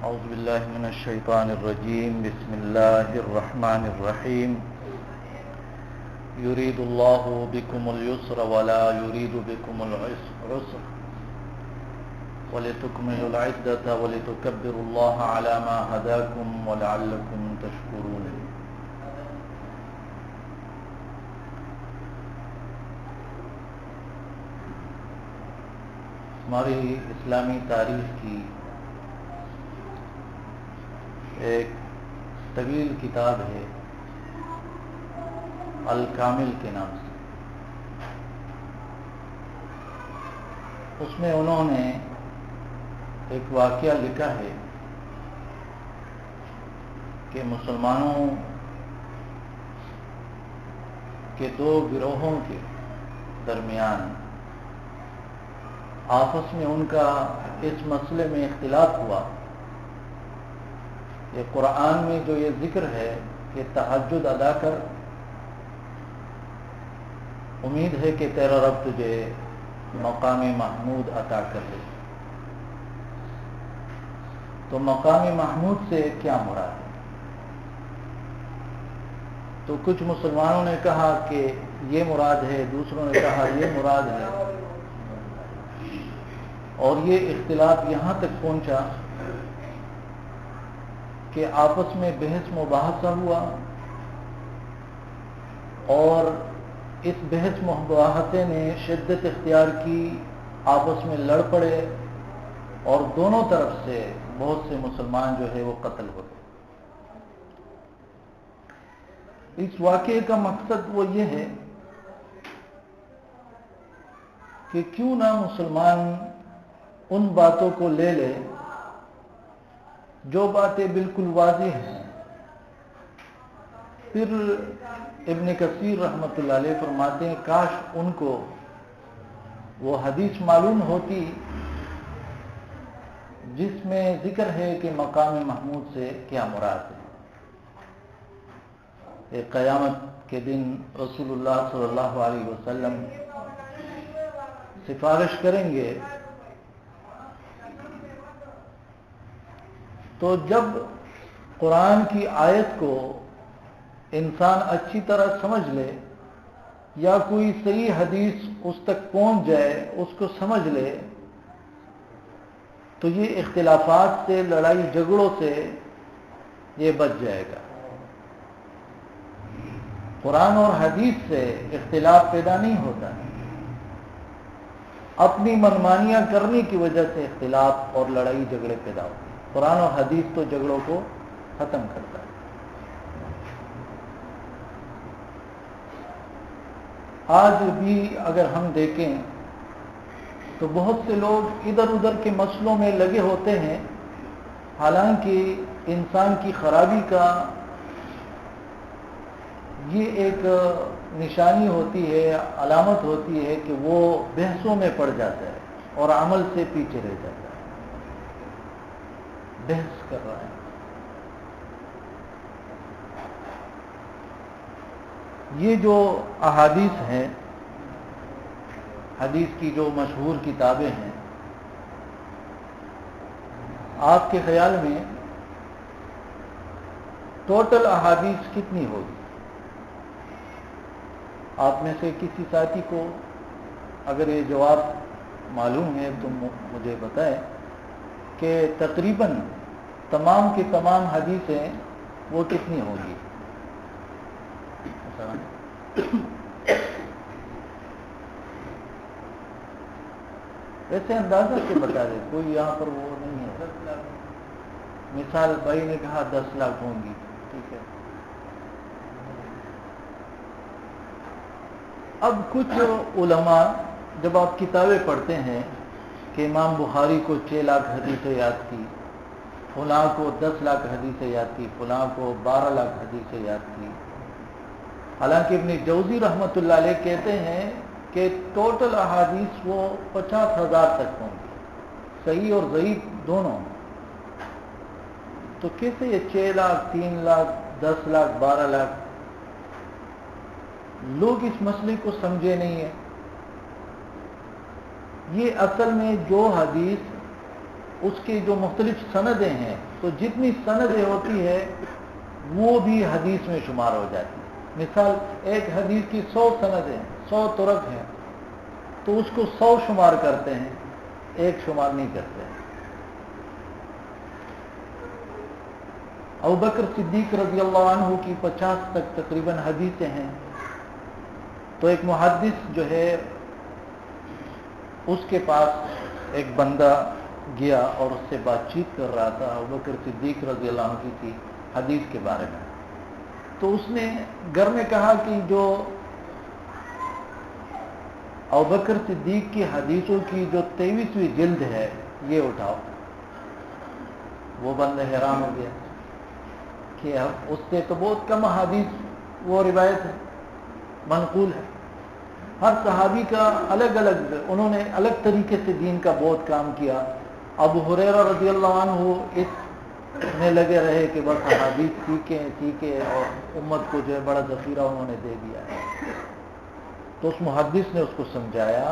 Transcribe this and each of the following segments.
أعوذ بالله من الشيطان الرجيم. بسم الله الرحمن الرحيم. يريد الله بكم اليسر ولا يريد بكم العسر ولتكملوا العدة ولتكبروا الله على ما هداكم ولعلكم تشكرون. ہماری اسلامی تاریخ کی ایک طویل کتاب ہے الکامل کے نام سے. اس میں انہوں نے ایک واقعہ لکھا ہے کہ مسلمانوں کے دو گروہوں کے درمیان آپس میں ان کا اس مسئلے میں اختلاف ہوا. یہ قرآن میں جو یہ ذکر ہے کہ تہجد ادا کر، امید ہے کہ تیرا رب تجھے مقام محمود عطا کر دے. تو مقام محمود سے کیا مراد ہے؟ تو کچھ مسلمانوں نے کہا کہ یہ مراد ہے، دوسروں نے کہا یہ مراد ہے، اور یہ اختلاف یہاں تک پہنچا کہ آپس میں بحث مباحثہ ہوا، اور اس بحث مباحثے نے شدت اختیار کی، آپس میں لڑ پڑے اور دونوں طرف سے بہت سے مسلمان جو ہے وہ قتل ہو گئے. اس واقعے کا مقصد وہ یہ ہے کہ کیوں نہ مسلمان ان باتوں کو لے لے جو باتیں بالکل واضح ہیں. پھر ابن کثیر رحمۃ اللہ علیہ فرماتے ہیں کاش ان کو وہ حدیث معلوم ہوتی جس میں ذکر ہے کہ مقام محمود سے کیا مراد ہے. قیامت کے دن رسول اللہ صلی اللہ علیہ وسلم سفارش کریں گے، تو جب قرآن کی آیت کو انسان اچھی طرح سمجھ لے یا کوئی صحیح حدیث اس تک پہنچ جائے، اس کو سمجھ لے، تو یہ اختلافات سے، لڑائی جھگڑوں سے یہ بچ جائے گا. قرآن اور حدیث سے اختلاف پیدا نہیں ہوتا ہے، اپنی منمانیاں کرنے کی وجہ سے اختلاف اور لڑائی جھگڑے پیدا ہوتے ہیں. قرآن اور حدیث تو جھگڑوں کو ختم کرتا ہے. آج بھی اگر ہم دیکھیں تو بہت سے لوگ ادھر ادھر کے مسئلوں میں لگے ہوتے ہیں، حالانکہ انسان کی خرابی کا یہ ایک نشانی ہوتی ہے، علامت ہوتی ہے کہ وہ بحثوں میں پڑ جاتا ہے اور عمل سے پیچھے رہ جاتا ہے. بحث کر رہا ہے. یہ جو احادیث ہیں، حدیث کی جو مشہور کتابیں ہیں، آپ کے خیال میں ٹوٹل احادیث کتنی ہوگی؟ آپ میں سے کسی ساتھی کو اگر یہ جواب معلوم ہے تو مجھے بتائیں کہ تقریباً تمام کی تمام حدیثیں وہ کتنی ہوگی؟ ایسے اندازہ سے بتا دیں، کوئی یہاں پر وہ نہیں ہے. مثال بھائی نے کہا 10 لاکھ ہوں گی، ٹھیک ہے. اب کچھ علماء جب آپ کتابیں پڑھتے ہیں کہ امام بخاری کو 6 لاکھ حدیثیں یاد کی، فلاں کو 10 لاکھ حدیثیں یاد کی، فلاں کو 12 لاکھ حدیثیں یاد کی. حالانکہ ابن جوزی رحمۃ اللہ علیہ کہتے ہیں کہ ٹوٹل احادیث وہ 50,000 تک ہوں گے، صحیح اور ضعیف دونوں. تو کیسے یہ 6 لاکھ، 3 لاکھ، 10 لاکھ، 12 لاکھ؟ لوگ اس مسئلے کو سمجھے نہیں ہیں. یہ اصل میں جو حدیث اس کی جو مختلف سندیں ہیں، تو جتنی سندیں ہوتی ہے وہ بھی حدیث میں شمار ہو جاتی ہے۔ مثال ایک حدیث کی 100 سندیں، 100 طرق ہیں، تو اس کو 100 شمار کرتے ہیں، ایک شمار نہیں کرتے ہیں۔ ابوبکر صدیق رضی اللہ عنہ کی 50 تک تقریباً حدیثیں ہیں۔ تو ایک محدث جو ہے اس کے پاس ایک بندہ گیا اور اس سے بات چیت کر رہا تھا ابوبکر صدیق رضی اللہ عنہ کی حدیث کے بارے میں۔ تو اس نے گھر میں کہا کہ جو ابوبکر صدیق کی حدیثوں کی جو 23ویں جلد ہے یہ اٹھاؤ۔ وہ بندہ حیران ہو گیا کہ اس سے تو بہت کم حدیث وہ روایت ہے، منقول ہے۔ ہر صحابی کا الگ الگ، انہوں نے الگ طریقے سے دین کا بہت کام کیا۔ ابو ہریرہ رضی اللہ عنہ اس میں لگے رہے کہ بس حدیث سیکھیں اور امت کو جو ہے بڑا ذخیرہ انہوں نے دے دیا ہے۔ تو اس محدث نے اس کو سمجھایا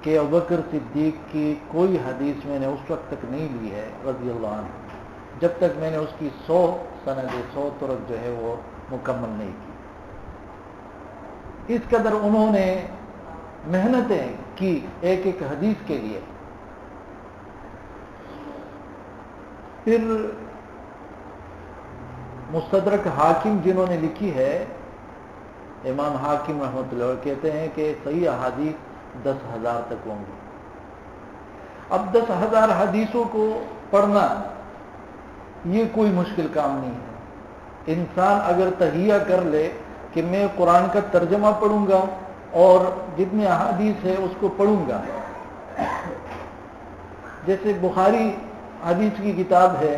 کہ ابوبکر صدیق کی کوئی حدیث میں نے اس وقت تک نہیں لی ہے رضی اللہ عنہ جب تک میں نے اس کی 100 سندیں، 100 طرق جو ہے وہ مکمل نہیں کی۔ اس قدر انہوں نے محنتیں کی ایک ایک حدیث کے لیے۔ پھر مستدرک حاکم جنہوں نے لکھی ہے، امام حاکم رحمۃ اللہ علیہ کہتے ہیں کہ صحیح احادیث 10,000 تک ہوں گی۔ اب 10,000 حدیثوں کو پڑھنا یہ کوئی مشکل کام نہیں ہے۔ انسان اگر تہیہ کر لے کہ میں قرآن کا ترجمہ پڑھوں گا اور جتنے احادیث ہے اس کو پڑھوں گا، جیسے بخاری حدیث کی کتاب ہے،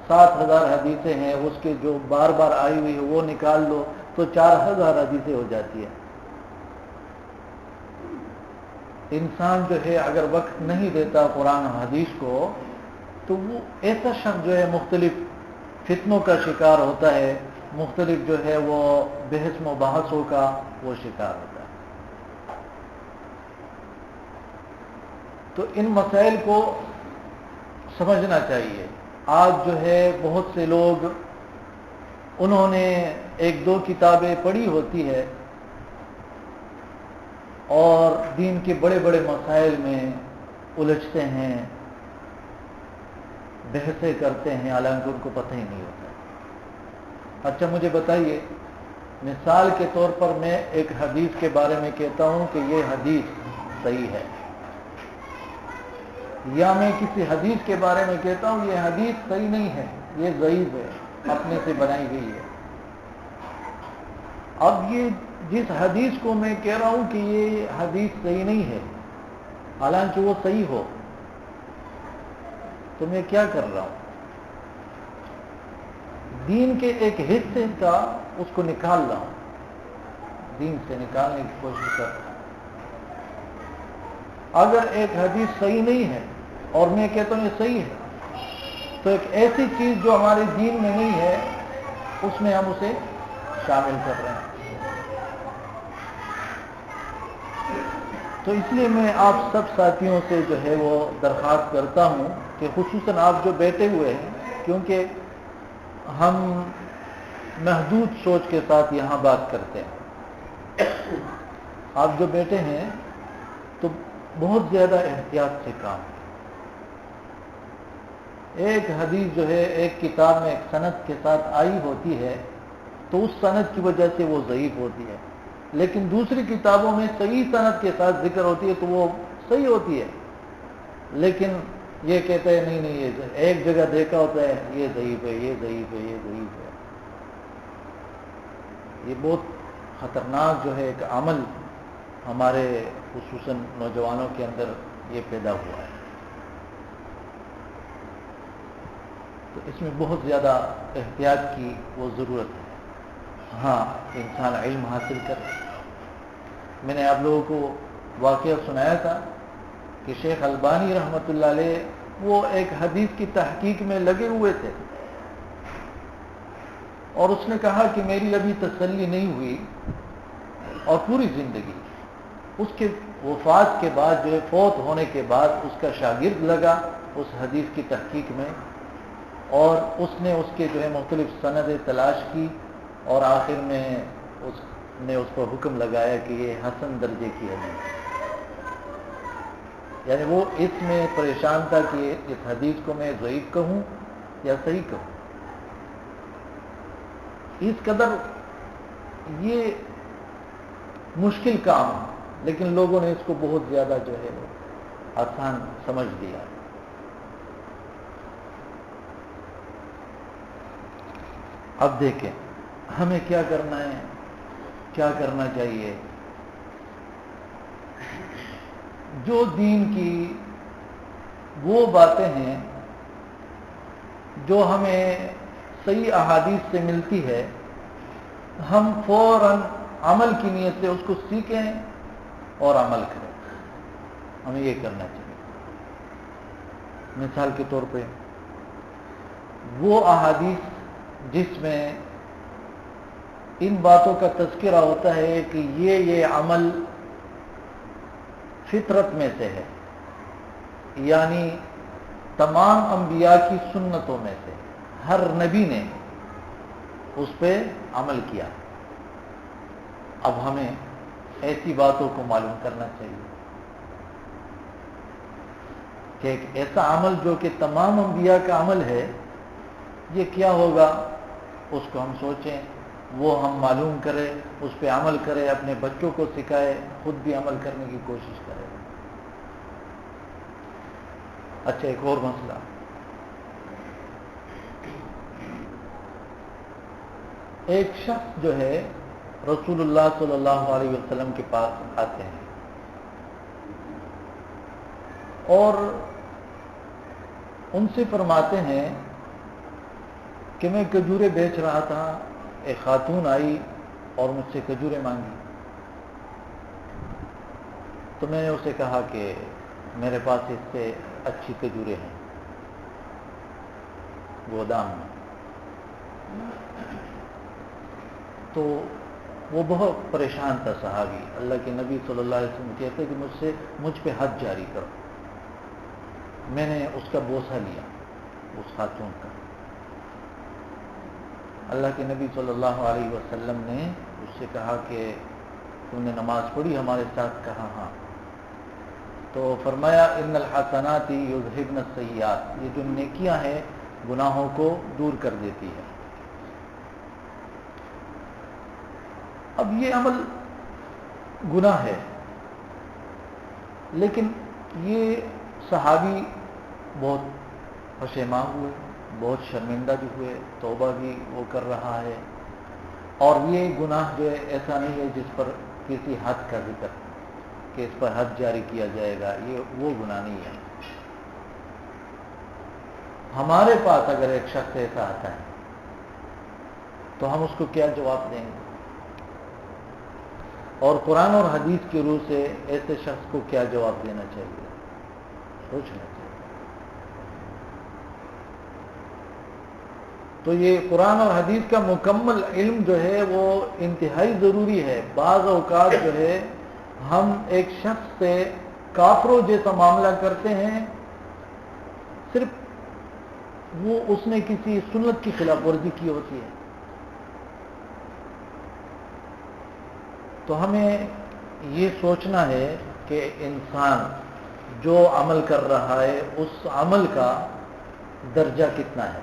7,000 حدیثیں ہیں، اس کے جو بار بار آئی ہوئی ہے وہ نکال لو تو 4,000 حدیثیں ہو جاتی ہیں۔ انسان جو ہے اگر وقت نہیں دیتا قرآن و حدیث کو تو وہ ایسا شخص جو ہے مختلف فتنوں کا شکار ہوتا ہے، مختلف جو ہے وہ بحث مباحثوں کا وہ شکار ہوتا ہے۔ تو ان مسائل کو سمجھنا چاہیے۔ آج جو ہے بہت سے لوگ انہوں نے 1-2 کتابیں پڑھی ہوتی ہے اور دین کے بڑے بڑے مسائل میں الجھتے ہیں، بحثیں کرتے ہیں، حالانکہ ان کو پتہ ہی نہیں ہوتا۔ اچھا مجھے بتائیے، مثال کے طور پر میں ایک حدیث کے بارے میں کہتا ہوں کہ یہ حدیث صحیح ہے، یا میں کسی حدیث کے بارے میں کہتا ہوں یہ حدیث صحیح نہیں ہے، یہ ضعیف ہے، اپنے سے بنائی گئی ہے۔ اب یہ جس حدیث کو میں کہہ رہا ہوں کہ یہ حدیث صحیح نہیں ہے، حالانکہ وہ صحیح ہو، تو میں کیا کر رہا ہوں؟ دین کے ایک حصے کا اس کو نکال رہا ہوں، دین سے نکالنے کی کوشش کر رہا ہوں۔ اگر ایک حدیث صحیح نہیں ہے اور میں کہتا ہوں یہ صحیح ہے، تو ایک ایسی چیز جو ہمارے دین میں نہیں ہے اس میں ہم اسے شامل کر رہے ہیں۔ تو اس لیے میں آپ سب ساتھیوں سے جو ہے وہ درخواست کرتا ہوں کہ خصوصاً آپ جو بیٹھے ہوئے ہیں، کیونکہ ہم محدود سوچ کے ساتھ یہاں بات کرتے ہیں، آپ جو بیٹھے ہیں تو بہت زیادہ احتیاط سے کام۔ ایک حدیث جو ہے ایک کتاب میں ایک سند کے ساتھ آئی ہوتی ہے تو اس سند کی وجہ سے وہ ضعیف ہوتی ہے، لیکن دوسری کتابوں میں صحیح سند کے ساتھ ذکر ہوتی ہے تو وہ صحیح ہوتی ہے۔ لیکن یہ کہتے ہیں نہیں یہ ایک جگہ دیکھا ہوتا ہے یہ ضعیف ہے، یہ ضعیف ہے، یہ ضعیف ہے۔ یہ بہت خطرناک جو ہے ایک عمل ہمارے خصوصاً نوجوانوں کے اندر یہ پیدا ہوا ہے۔ تو اس میں بہت زیادہ احتیاط کی وہ ضرورت ہے۔ ہاں انسان علم حاصل کرے۔ میں نے آپ لوگوں کو واقعہ سنایا تھا کہ شیخ البانی رحمۃ اللہ علیہ وہ ایک حدیث کی تحقیق میں لگے ہوئے تھے اور اس نے کہا کہ میری ابھی تسلی نہیں ہوئی اور پوری زندگی اس کے وفات کے بعد جو ہے فوت ہونے کے بعد اس کا شاگرد لگا اس حدیث کی تحقیق میں، اور اس نے اس کے جو ہے مختلف سندیں تلاش کی، اور آخر میں اس نے اس پر حکم لگایا کہ یہ حسن درجے کی حدیث، یعنی وہ اس میں پریشان تھا کہ اس حدیث کو میں ضعیف کہوں یا صحیح کہوں۔ اس قدر یہ مشکل کام ہے، لیکن لوگوں نے اس کو بہت زیادہ جو ہے آسان سمجھ لیا۔ اب دیکھیں ہمیں کیا کرنا ہے، کیا کرنا چاہیے۔ جو دین کی وہ باتیں ہیں جو ہمیں صحیح احادیث سے ملتی ہے، ہم فوراً عمل کی نیت سے اس کو سیکھیں اور عمل کریں، ہمیں یہ کرنا چاہیے۔ مثال کے طور پہ وہ احادیث جس میں ان باتوں کا تذکرہ ہوتا ہے کہ یہ عمل فطرت میں سے ہے، یعنی تمام انبیاء کی سنتوں میں سے ہر نبی نے اس پہ عمل کیا، اب ہمیں ایسی باتوں کو معلوم کرنا چاہیے کہ ایک ایسا عمل جو کہ تمام انبیاء کا عمل ہے، یہ کیا ہوگا، اس کو ہم سوچیں، وہ ہم معلوم کریں، اس پہ عمل کریں، اپنے بچوں کو سکھائے، خود بھی عمل کرنے کی کوشش کریں۔ اچھا، ایک اور مسئلہ، ایک شخص جو ہے رسول اللہ صلی اللہ علیہ وسلم کے پاس آتے ہیں اور ان سے فرماتے ہیں کہ میں کھجوریں بیچ رہا تھا، ایک خاتون آئی اور مجھ سے کھجوریں مانگی، تو میں نے اسے کہا کہ میرے پاس اس سے اچھی کھجوریں ہیں گودام میں۔ تو وہ بہت پریشان تھا صحابی، اللہ کے نبی صلی اللہ علیہ وسلم کہتے کہ مجھ پہ حد جاری کرو۔ میں نے اس کا بوسہ لیا، اس خاتون کا۔ اللہ کے نبی صلی اللہ علیہ وسلم نے اس سے کہا کہ تم نے نماز پڑھی ہمارے ساتھ؟ کہا ہاں۔ تو فرمایا ان الحسنات یذہبن السیئات، یہ جو نیکیاں ہیں گناہوں کو دور کر دیتی ہے۔ اب یہ عمل گناہ ہے، لیکن یہ صحابی بہت پشیمان ہوئے، بہت شرمندہ بھی ہوئے، توبہ بھی وہ کر رہا ہے، اور یہ گناہ جو ہے ایسا نہیں ہے جس پر کسی حد کا ذکر کہ اس پر حد جاری کیا جائے گا، یہ وہ گناہ نہیں ہے۔ ہمارے پاس اگر ایک شخص ایسا آتا ہے تو ہم اس کو کیا جواب دیں گے، اور قرآن اور حدیث کی روح سے ایسے شخص کو کیا جواب دینا چاہیے، سوچنا چاہیے۔ تو یہ قرآن اور حدیث کا مکمل علم جو ہے وہ انتہائی ضروری ہے۔ بعض اوقات جو ہے ہم ایک شخص سے کافروں جیسا معاملہ کرتے ہیں، صرف وہ اس نے کسی سنت کی خلاف ورزی کی ہوتی ہے، تو ہمیں یہ سوچنا ہے کہ انسان جو عمل کر رہا ہے اس عمل کا درجہ کتنا ہے۔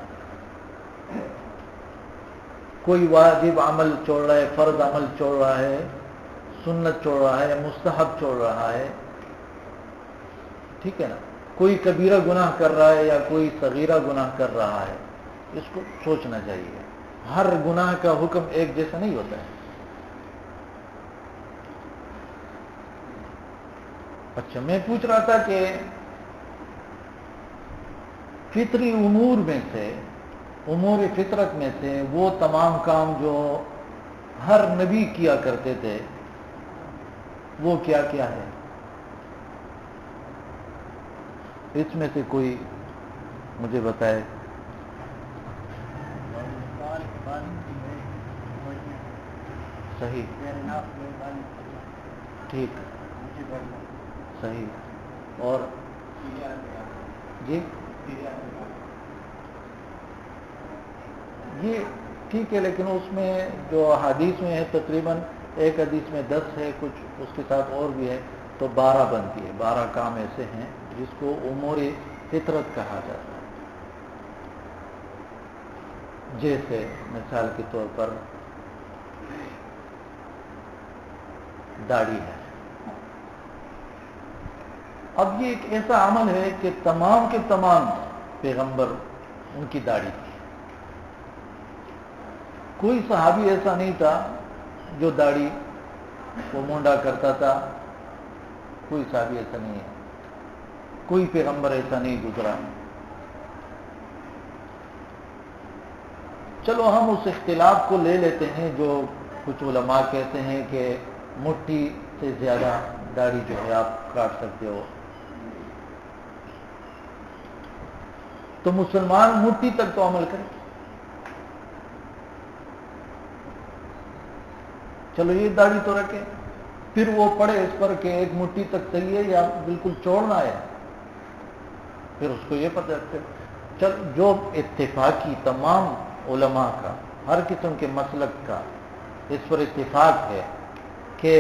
کوئی واجب عمل چھوڑ رہا ہے، فرض عمل چھوڑ رہا ہے، سنت چھوڑ رہا ہے، مستحب چھوڑ رہا ہے، ٹھیک ہے نا، کوئی کبیرہ گناہ کر رہا ہے یا کوئی صغیرہ گناہ کر رہا ہے، اس کو سوچنا چاہیے۔ ہر گناہ کا حکم ایک جیسا نہیں ہوتا ہے۔ اچھا، میں پوچھ رہا تھا کہ فطری امور میں سے، امور فطرت میں سے وہ تمام کام جو ہر نبی کیا کرتے تھے وہ کیا کیا ہے؟ اس میں سے کوئی مجھے بتائے۔ صحیح، ٹھیک، صحیح. اور جی یہ ٹھیک ہے، لیکن اس میں جو حدیث میں ہے تقریباً ایک حدیث میں 10 ہے، کچھ اس کے ساتھ اور بھی ہے، تو 12 بنتی ہے. 12 کام ایسے ہیں جس کو امور فطرت کہا جاتا ہے. جیسے مثال کے طور پر داڑھی ہے. اب یہ ایک ایسا عمل ہے کہ تمام کے تمام پیغمبر ان کی داڑھی تھی. کوئی صحابی ایسا نہیں تھا جو داڑھی کو مونڈا کرتا تھا. کوئی صحابی ایسا نہیں ہے، کوئی پیغمبر ایسا نہیں گزرا. چلو ہم اس اختلاف کو لے لیتے ہیں جو کچھ علماء کہتے ہیں کہ مٹھی سے زیادہ داڑھی جو ہے آپ کاٹ سکتے ہو، تو مسلمان مٹھی تک تو عمل کرے. چلو یہ داڑھی تو رکھے، پھر وہ پڑھے اس پر کہ ایک مٹھی تک صحیح ہے یا بالکل چھوڑنا ہے، پھر اس کو یہ پتہ رکھتے. چل جو اتفاقی تمام علماء کا ہر قسم کے مسلک کا اس پر اتفاق ہے کہ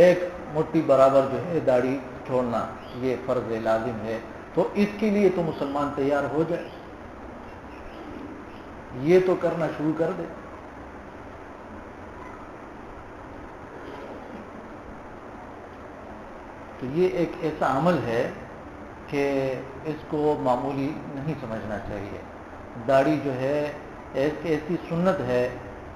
ایک مٹھی برابر جو ہے داڑھی چھوڑنا یہ فرض لازم ہے، تو اس کے لیے تو مسلمان تیار ہو جائے، یہ تو کرنا شروع کر دے. تو یہ ایک ایسا عمل ہے کہ اس کو معمولی نہیں سمجھنا چاہیے. داڑھی جو ہے ایک ایسی سنت ہے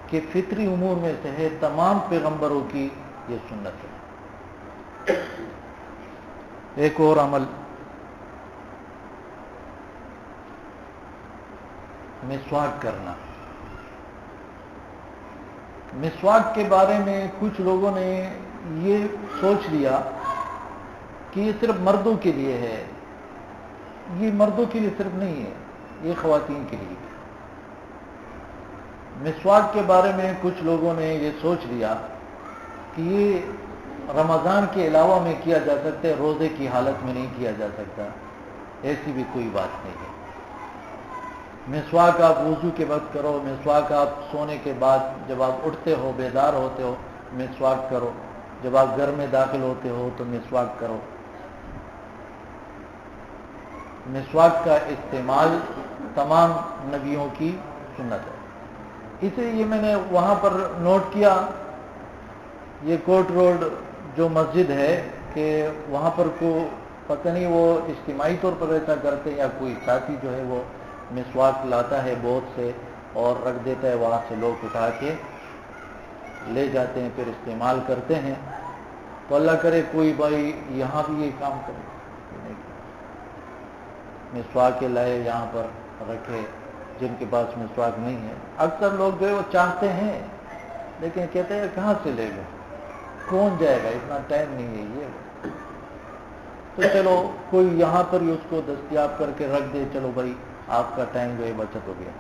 کہ فطری امور میں سے ہے، تمام پیغمبروں کی یہ سنت ہے. ایک اور عمل مسواک کرنا. مسواک کے بارے میں کچھ لوگوں نے یہ سوچ لیا کہ یہ صرف مردوں کے لیے ہے. یہ مردوں کے لیے صرف نہیں ہے، یہ خواتین کے لیے. مسواک کے بارے میں کچھ لوگوں نے یہ سوچ لیا کہ یہ رمضان کے علاوہ میں کیا جا سکتا ہے، روزے کی حالت میں نہیں کیا جا سکتا. ایسی بھی کوئی بات نہیں ہے. مسواک آپ وضو کے وقت کرو، مسواک آپ سونے کے بعد جب آپ اٹھتے ہو بیدار ہوتے ہو مسواک کرو، جب آپ گھر میں داخل ہوتے ہو تو مسواک کرو. مسواک کا استعمال تمام نبیوں کی سنت ہے. اسے یہ میں نے وہاں پر نوٹ کیا، یہ کوٹ روڈ جو مسجد ہے کہ وہاں پر کو پتہ نہیں وہ اجتماعی طور پر ایسا کرتے یا کوئی ساتھی جو ہے وہ مسواک لاتا ہے بہت سے اور رکھ دیتا ہے، وہاں سے لوگ اٹھا کے لے جاتے ہیں پھر استعمال کرتے ہیں. تو اللہ کرے کوئی بھائی یہاں بھی یہ کام کرے، مسواک لائے یہاں پر رکھے جن کے پاس مسواک نہیں ہے. اکثر لوگ جو ہے وہ چاہتے ہیں لیکن کہتے ہیں کہاں سے لے گئے، کون جائے گا، اتنا ٹائم نہیں ہے یہ. تو چلو کوئی یہاں پر ہی اس کو دستیاب کر کے رکھ دے، چلو بھائی آپ کا ٹائم جو ہے بچت ہو گیا.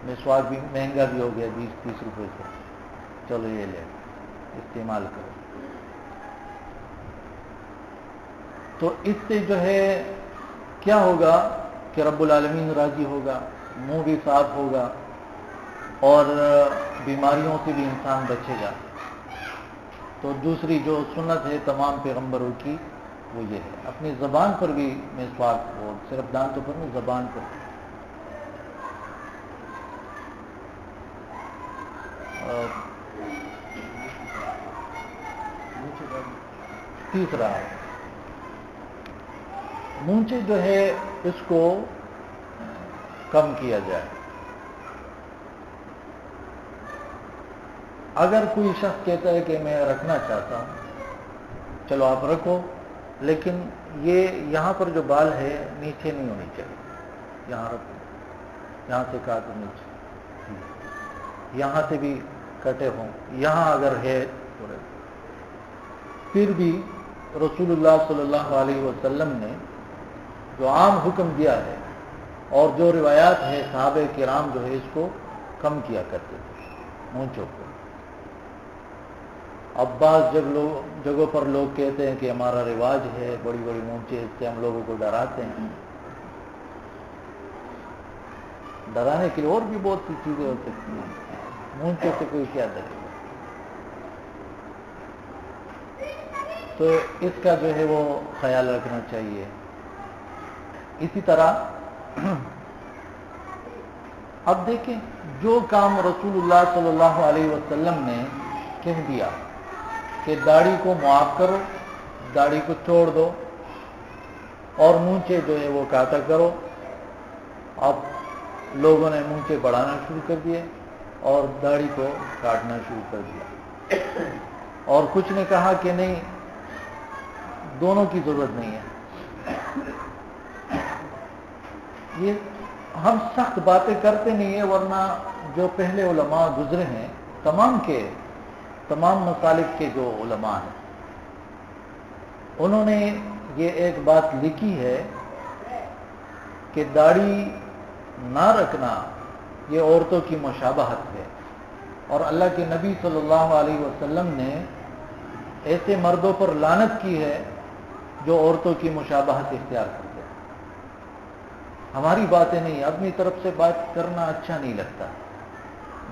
مسواک بھی مہنگا بھی ہو گیا 20-30 روپے سے، چلو یہ لے استعمال کرو. تو اس سے جو ہے کیا ہوگا کہ رب العالمین راضی ہوگا، منہ بھی صاف ہوگا اور بیماریوں سے بھی انسان بچے گا. تو دوسری جو سنت ہے تمام پیغمبروں کی وہ یہ ہے، اپنی زبان پر بھی مسواک ہو، صرف دانتوں پر نہیں، زبان پر. تیسرا مونچے جو ہے اس کو کم کیا جائے. اگر کوئی شخص کہتا ہے کہ میں رکھنا چاہتا ہوں، چلو آپ رکھو، لیکن یہ یہاں پر جو بال ہے نیچے نہیں ہونی چاہیے. یہاں رکھو، یہاں سے کاٹ نیچے، یہاں سے بھی کٹے ہوں، یہاں اگر ہے تو پھر بھی رسول اللہ صلی اللہ علیہ وسلم نے جو عام حکم دیا ہے اور جو روایات ہے صحابہ کرام جو ہے اس کو کم کیا کرتے تھے مونچھوں کو. اب بعض جگہوں پر لوگ کہتے ہیں کہ ہمارا رواج ہے بڑی بڑی مونچھیں، اس سے ہم لوگوں کو ڈراتے ہیں. ڈرانے کے لیے اور بھی بہت سی چیزیں ہو سکتی ہیں، مونچھوں سے کوئی کیا ڈرے گا. تو اس کا جو ہے وہ خیال رکھنا چاہیے. اسی طرح اب دیکھیں، جو کام رسول اللہ صلی اللہ علیہ وسلم نے کہہ دیا کہ داڑھی کو معاف کرو، داڑھی کو چھوڑ دو اور مونچھیں جو ہے وہ کاٹا کرو، اب لوگوں نے مونچھیں بڑھانا شروع کر دیے اور داڑھی کو کاٹنا شروع کر دیا. اور کچھ نے کہا کہ نہیں، دونوں کی ضرورت نہیں ہے. یہ ہم سخت باتیں کرتے نہیں ہیں، ورنہ جو پہلے علماء گزرے ہیں تمام مسالک کے جو علماء ہیں، انہوں نے یہ ایک بات لکھی ہے کہ داڑھی نہ رکھنا یہ عورتوں کی مشابہت ہے، اور اللہ کے نبی صلی اللہ علیہ وسلم نے ایسے مردوں پر لعنت کی ہے جو عورتوں کی مشابہت اختیار کرتے ہیں. ہماری باتیں نہیں، اپنی طرف سے بات کرنا اچھا نہیں لگتا.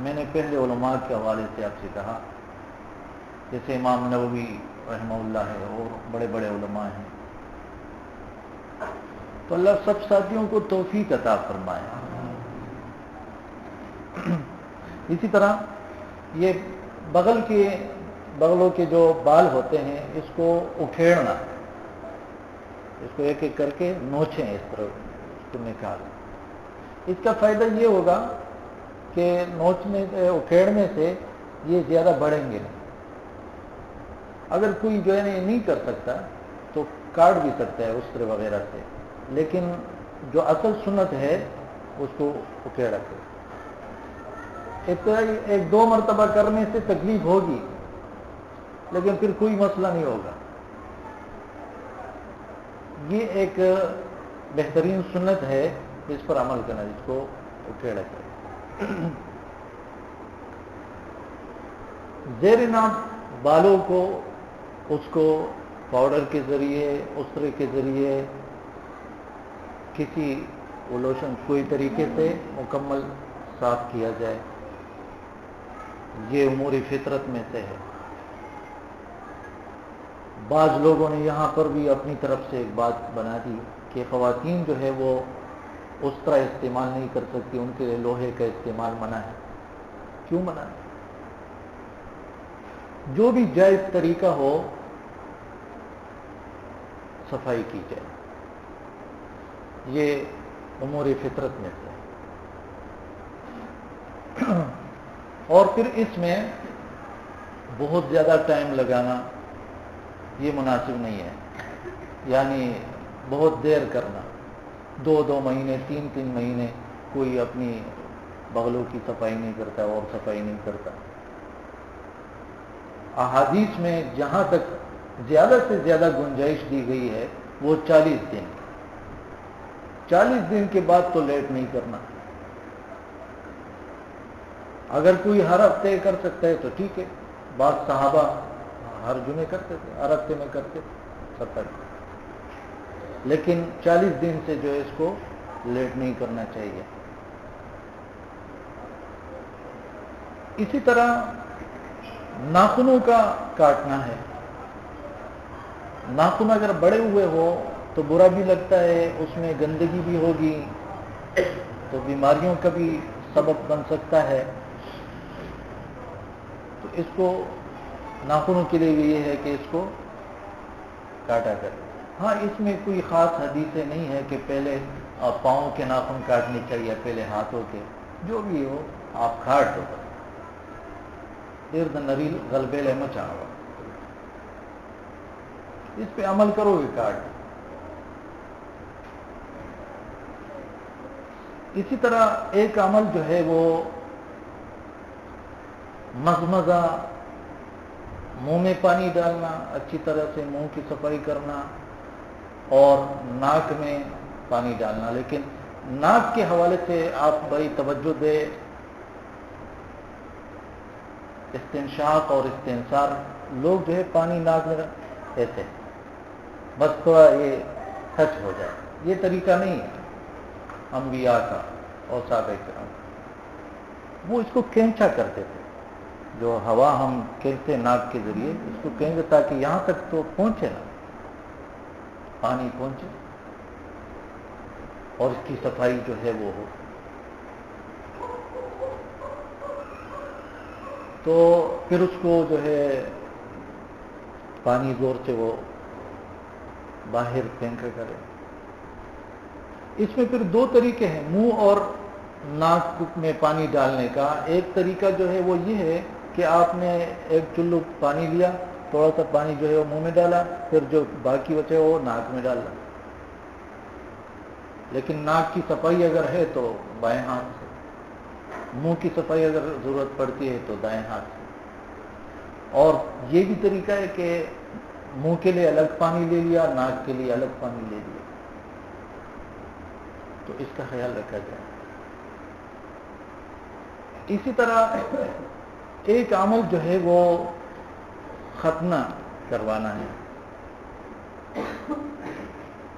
میں نے پہلے علماء کے حوالے سے آپ سے کہا، جیسے امام نووی رحمہ اللہ ہے اور بڑے بڑے علماء ہیں، تو اللہ سب ساتھیوں کو توفیق عطا فرمائے. اسی طرح یہ بغلوں کے جو بال ہوتے ہیں، اس کو اکھیڑنا، اس کو ایک ایک کر کے نوچیں، اس طرح اس کو نکال. اس کا فائدہ یہ ہوگا کہ اکھیڑنے سے یہ زیادہ بڑھیں گے نہیں. اگر کوئی جو ہے نہیں کر سکتا تو کاٹ بھی سکتا ہے اس طرح وغیرہ سے، لیکن جو اصل سنت ہے اس کو اکھیڑا کرے. ایک دو مرتبہ کرنے سے تکلیف ہوگی، لیکن پھر کوئی مسئلہ نہیں ہوگا. یہ ایک بہترین سنت ہے، اس پر عمل کرنا، جس کو اکھیڑا کرے. زیر ناف بالوں کو اس کو پاؤڈر کے ذریعے، استرے کے ذریعے، کسی لوشن کوئی طریقے سے مکمل صاف کیا جائے. یہ امور فطرت میں سے ہے. بعض لوگوں نے یہاں پر بھی اپنی طرف سے ایک بات بنا دی کہ خواتین جو ہے وہ اس طرح استعمال نہیں کر سکتی، ان کے لیے لوہے کا استعمال منع ہے. کیوں منع ہے؟ جو بھی جائز طریقہ ہو صفائی کی جائے، یہ امور فطرت میں سے. اور پھر اس میں بہت زیادہ ٹائم لگانا یہ مناسب نہیں ہے. یعنی بہت دیر کرنا، 2 مہینے 3 مہینے کوئی اپنی بغلوں کی صفائی نہیں کرتا اور صفائی نہیں کرتا. احادیث میں جہاں تک زیادہ سے زیادہ گنجائش دی گئی ہے وہ 40 دن. 40 دن کے بعد تو لیٹ نہیں کرنا. اگر کوئی ہر ہفتے کر سکتا ہے تو ٹھیک ہے. بعض صحابہ ہر جمعے کرتے تھے، ہر ہفتے میں کرتے تھے، لیکن 40 دن سے جو ہے اس کو لیٹ نہیں کرنا چاہیے. اسی طرح ناخنوں کا کاٹنا ہے. ناخن اگر بڑے ہوئے ہو تو برا بھی لگتا ہے، اس میں گندگی بھی ہوگی تو بیماریوں کا بھی سبب بن سکتا ہے. تو اس کو ناخنوں کے لیے بھی یہ ہے کہ اس کو کاٹا کرے. ہاں، اس میں کوئی خاص حدیثیں نہیں ہے کہ پہلے پاؤں کے ناخن کاٹنے چاہیے، پہلے ہاتھوں کے. جو بھی ہو آپ کاٹ دو. ارد نریل غلبے لے مچاؤ، اس پہ عمل کرو گے کاٹ. اسی طرح ایک عمل جو ہے وہ مزمزہ، منہ میں پانی ڈالنا، اچھی طرح سے منہ کی صفائی کرنا اور ناک میں پانی ڈالنا. لیکن ناک کے حوالے سے آپ بڑی توجہ دیں استنشاق اور استنثار، لوگ جو ہے پانی ناک میں ایسے بس تھوڑا یہ ٹچ ہو جائے، یہ طریقہ نہیں ہے انبیاء کا اور صحابہ کرام کا۔ وہ اس کو کینچا کرتے تھے، جو ہوا ہم کھینچتے ناک کے ذریعے، اس کو کھینچتے تاکہ یہاں تک تو پہنچے نا، پانی پہنچے اور اس کی صفائی جو ہے وہ ہو۔ تو پھر اس کو جو ہے پانی زور سے وہ باہر پھینک کرے۔ اس میں پھر دو طریقے ہیں منہ اور ناک میں پانی ڈالنے کا۔ ایک طریقہ جو ہے وہ یہ ہے کہ آپ نے ایک چلو پانی لیا، تھوڑا سا پانی جو ہے وہ منہ میں ڈالا، پھر جو باقی بچے وہ ناک میں ڈالا۔ لیکن ناک کی صفائی اگر ہے تو بائیں ہاتھ سے، منہ کی صفائی اگر ضرورت پڑتی ہے تو دائیں ہاتھ سے۔ اور یہ بھی طریقہ ہے کہ منہ کے لیے الگ پانی لے لیا، ناک کے لیے الگ پانی لے لیا، تو اس کا خیال رکھا جائے۔ اسی طرح ایک عمل جو ہے وہ ختنہ کروانا ہے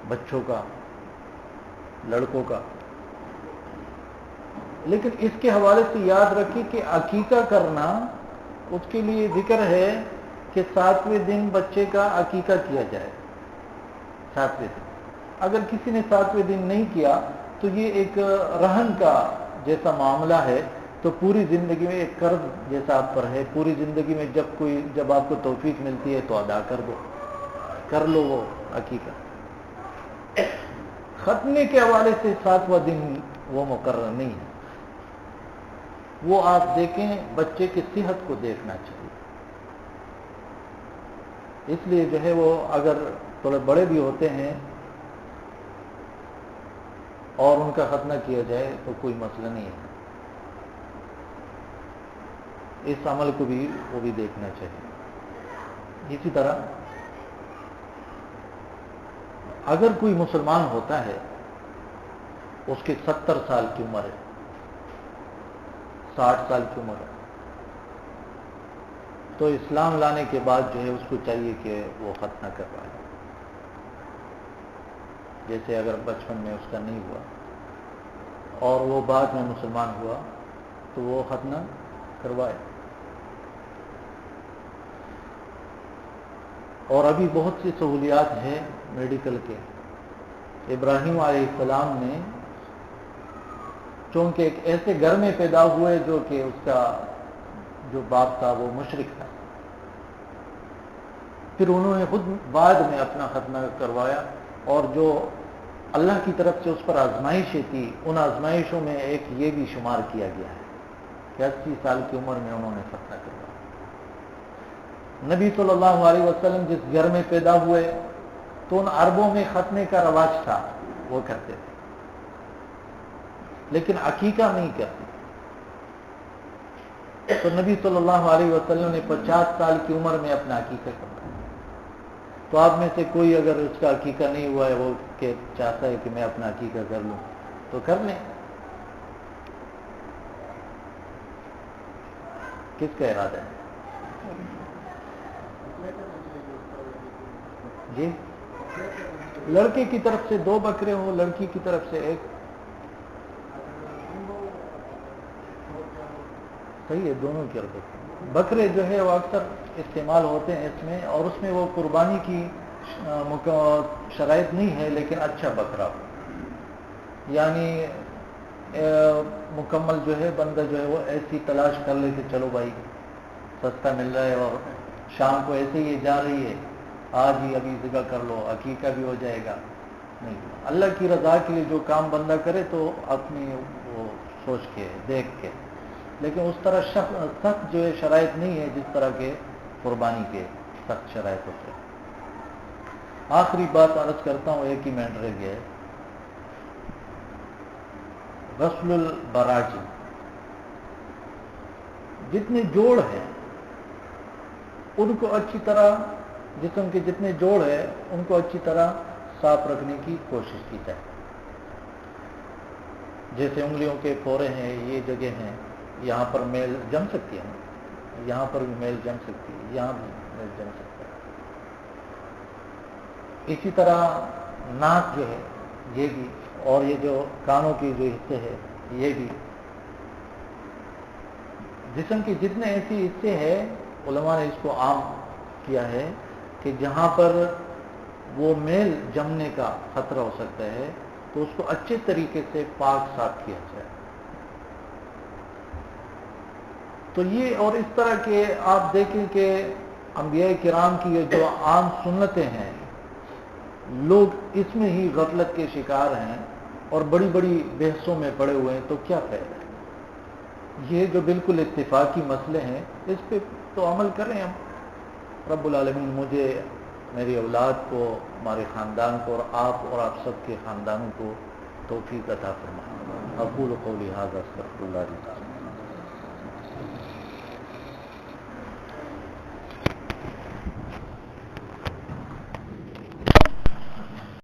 بچوں کا، لڑکوں کا، لیکن اس کے حوالے سے یاد رکھیے کہ عقیقہ کرنا، اس کے لیے ذکر ہے کہ 7ویں دن بچے کا عقیقہ کیا جائے۔ 7ویں دن اگر کسی نے 7ویں دن نہیں کیا تو یہ ایک رہن کا جیسا معاملہ ہے، تو پوری زندگی میں ایک قرض جیسا آپ پر ہے، پوری زندگی میں جب آپ کو توفیق ملتی ہے تو ادا کر لو وہ عقیقہ۔ ختنے کے حوالے سے 7واں دن وہ مقرر نہیں ہے، وہ آپ دیکھیں، بچے کی صحت کو دیکھنا چاہیے۔ اس لیے جو ہے وہ اگر تھوڑے بڑے بھی ہوتے ہیں اور ان کا ختنہ کیا جائے تو کوئی مسئلہ نہیں ہے، اس عمل کو بھی وہ بھی دیکھنا چاہیے۔ اسی طرح اگر کوئی مسلمان ہوتا ہے، اس کی 70 سال کی عمر ہے، 60 سال کی عمر ہے، تو اسلام لانے کے بعد جو ہے اس کو چاہیے کہ وہ ختنہ کروائے۔ جیسے اگر بچپن میں اس کا نہیں ہوا اور وہ بعد میں مسلمان ہوا تو وہ ختنہ کروائے۔ اور ابھی بہت سی سہولیات ہیں میڈیکل کے۔ ابراہیم علیہ السلام نے چونکہ ایک ایسے گھر میں پیدا ہوئے جو کہ اس کا جو باپ تھا وہ مشرک تھا، پھر انہوں نے خود بعد میں اپنا ختنہ کروایا، اور جو اللہ کی طرف سے اس پر آزمائشیں تھی، ان آزمائشوں میں ایک یہ بھی شمار کیا گیا ہے کہ 80 سال کی عمر میں انہوں نے ختنہ کروایا۔ نبی صلی اللہ علیہ وسلم جس گھر میں پیدا ہوئے تو ان عربوں میں ختنے کا رواج تھا، وہ کرتے تھے، لیکن عقیقہ نہیں کرتے۔ تو نبی صلی اللہ علیہ وسلم نے 50 سال کی عمر میں اپنا عقیقہ کروایا۔ تو آپ میں سے کوئی اگر اس کا عقیقہ نہیں ہوا ہے، وہ کہ چاہتا ہے کہ میں اپنا عقیقہ کر لوں تو کر لیں۔ کس کا ارادہ ہے؟ جی، لڑکے کی طرف سے 2 بکرے ہوں، لڑکی کی طرف سے 1، صحیح ہے، دونوں کی حرکت۔ بکرے جو ہے وہ اکثر استعمال ہوتے ہیں اس میں، اور اس میں وہ قربانی کی شرائط نہیں ہے، لیکن اچھا بکرا ہو، یعنی مکمل جو ہے بندہ جو ہے وہ ایسی تلاش کر لے کہ چلو بھائی سستا مل رہا ہے اور شام کو ایسے ہی جا رہی ہے، آج ہی ابھی ذبح کر لو، عقیقہ بھی ہو جائے گا۔ نہیں، اللہ کی رضا کے لیے جو کام بندہ کرے تو اپنی وہ سوچ کے دیکھ کے، لیکن اس طرح سخت جو ہے شرائط نہیں ہے جس طرح کے قربانی کے سخت شرائط ہوتے ہیں۔ آخری بات عرض کرتا ہوں، 1 ہی منٹ رہ گیا ہے۔ غسل البراجی، جتنے جوڑ ہیں ان کو اچھی طرح، جسم کے جتنے جوڑ ہیں ان کو اچھی طرح صاف رکھنے کی کوشش کی جائے۔ جیسے انگلیوں کے پھورے ہیں، یہ جگہ ہیں، یہاں پر میل جم سکتی ہے، یہاں پر بھی میل جم سکتی ہے، یہاں بھی میل جم سکتا ہے۔ اسی طرح ناک جو ہے یہ بھی، اور یہ جو کانوں کی جو حصے ہے یہ بھی، جسم کے جتنے ایسے حصے ہیں علماء نے اس کو عام کیا ہے کہ جہاں پر وہ میل جمنے کا خطرہ ہو سکتا ہے تو اس کو اچھے طریقے سے پاک صاف کیا جائے۔ تو یہ اور اس طرح کے آپ دیکھیں کہ انبیاء کرام کی یہ جو عام سنتیں ہیں، لوگ اس میں ہی غفلت کے شکار ہیں اور بڑی بڑی بحثوں میں پڑے ہوئے ہیں، تو کیا فائدہ ہے؟ یہ جو بالکل اتفاقی مسئلے ہیں اس پہ تو عمل کریں ہم۔ رب العالمین مجھے، میری اولاد کو، ہمارے خاندان کو اور آپ سب کے خاندانوں کو توفیق عطا فرمائے۔ اقول قولی ھذا استغفر اللہ لي۔